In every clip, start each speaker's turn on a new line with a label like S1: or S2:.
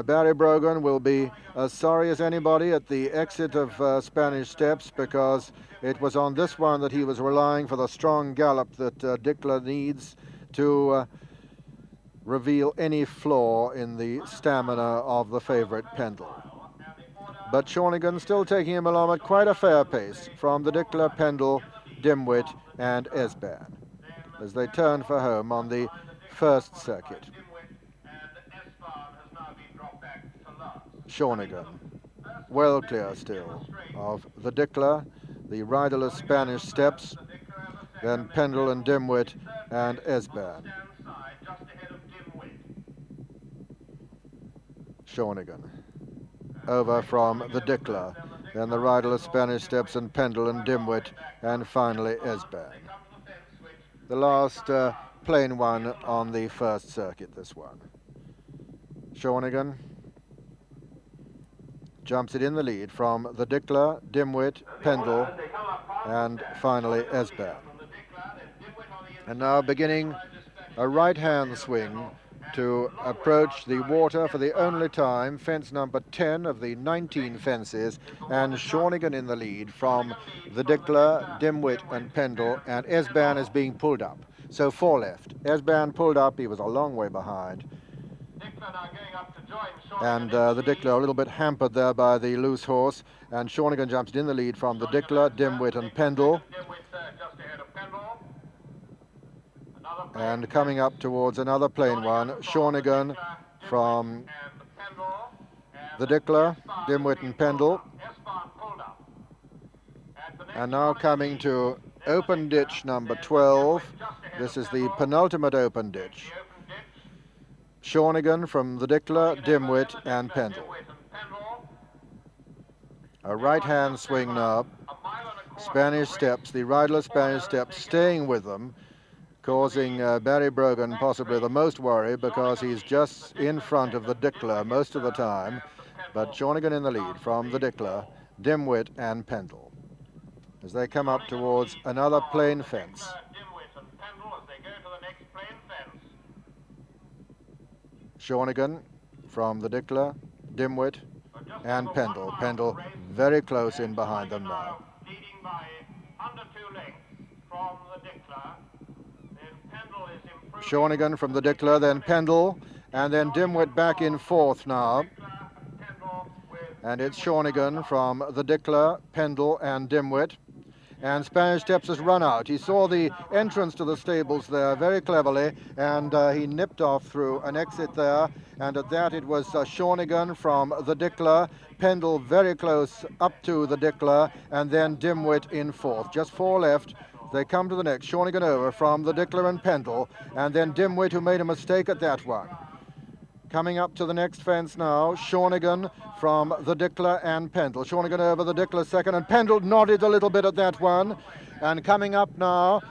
S1: Barry Brogan will be as sorry as anybody at the exit of Spanish Steps, because it was on this one that he was relying for the strong gallop that Dickler needs to reveal any flaw in the stamina of the favourite Pendil. But Shawnigan still taking him along at quite a fair pace from the Dickler, Pendil, Dimwit and Esban as they turn for home on the first circuit. Shawnigan, well clear still of the Dickler, the riderless Spanish Steps, then Pendil and Dimwit and Esban. Shawnigan over from the Dickler, then the riderless Spanish Steps and Pendil and Dimwit, and finally Esban. The last plain one on the first circuit, this one. Shawnigan jumps it in the lead from the Dickler, Dimwit, Pendil, and finally Esban. And now beginning a right-hand swing to approach the water for the only time, fence number 10 of the 19 fences, and Shawnigan in the lead from the Dickler, Dimwit and Pendil, and Esban is being pulled up. So 4 left. Esban pulled up, he was a long way behind. And the Dickler a little bit hampered there by the loose horse, and Shawnigan jumps in the lead from the Dickler, Dimwit and Pendil. And coming up towards another plain one, Shawnigan from the Dickler, Dimwit and Pendil. And now coming to open ditch number 12. This is the penultimate open ditch. Shawnigan from the Dickler, Dimwit and Pendil. A right-hand swing now. Spanish Steps, the riderless Spanish Steps, staying with them, causing Barry Brogan possibly the most worry, because he's just in front of the Dickler most of the time. But Shawnigan in the lead from the Dickler, Dimwit and Pendil as they come up towards another plain fence. Shawnigan from the Dickler, Dimwit and Pendil. Pendil very close in behind them now. Shawnigan from the Dickler, then Pendil, and then Dimwit back in fourth now. And it's Shawnigan from the Dickler, Pendil and Dimwit. And Spanish Steps has run out. He saw the entrance to the stables there very cleverly, and he nipped off through an exit there. And at that it was Shawnigan from the Dickler, Pendil very close up to the Dickler, and then Dimwit in fourth. Just 4 left. They come to the next. Shawnigan over from the Dickler and Pendil, and then Dimwit, who made a mistake at that one. Coming up to the next fence now, Shawnigan from the Dickler and Pendil. Shawnigan over the Dickler second, and Pendil nodded a little bit at that one. And coming up now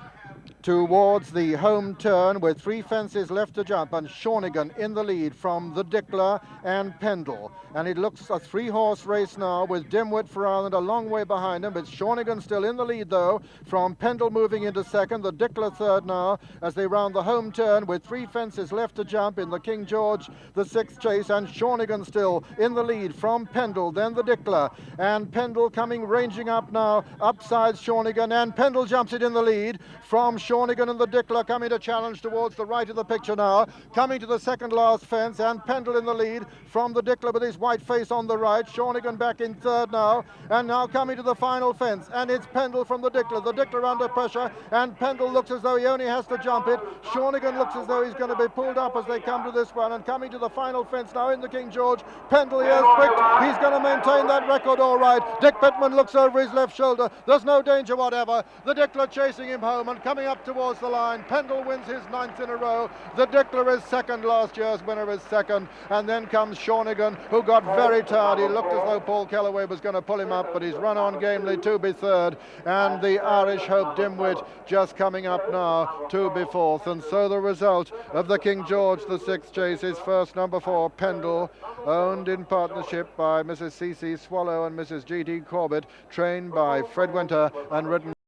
S1: towards the home turn with 3 fences left to jump, and Shawnigan in the lead from the Dickler and Pendil. And it looks a 3-horse race now with Dimwit for Ireland a long way behind him. It's Shawnigan still in the lead though, from Pendil moving into second, the Dickler third now as they round the home turn with 3 fences left to jump in the King George the 6th chase, and Shawnigan still in the lead from Pendil, then the Dickler, and Pendil coming ranging up now, upside Shawnigan, and Pendil jumps it in the lead from Shawnigan and the Dickler coming to challenge towards the right of the picture now, coming to the second last fence, and Pendil in the lead from the Dickler with his white face on the right. Shawnigan back in third now, and now coming to the final fence, and it's Pendil from the Dickler under pressure, and Pendil looks as though he only has to jump it. Shawnigan looks as though he's going to be pulled up as they come to this one, and coming to the final fence now in the King George, Pendil, he has pricked, he's going to maintain that record all right. Dick Pitman looks over his left shoulder, there's no danger whatever. The Dickler chasing him home and coming up towards the line. Pendil wins his 9th in a row. The Dickler is second, last year's winner is second, and then comes Shawnigan, who got very tired. He looked as though Paul Kellaway was going to pull him up, but he's run on gamely to be third, and the Irish Hope Dimwit just coming up now to be fourth. And so the result of the King George the 6th chase is first number 4, Pendil, owned in partnership by Mrs. C.C. Swallow and Mrs. G.D. Corbett, trained by Fred Winter and ridden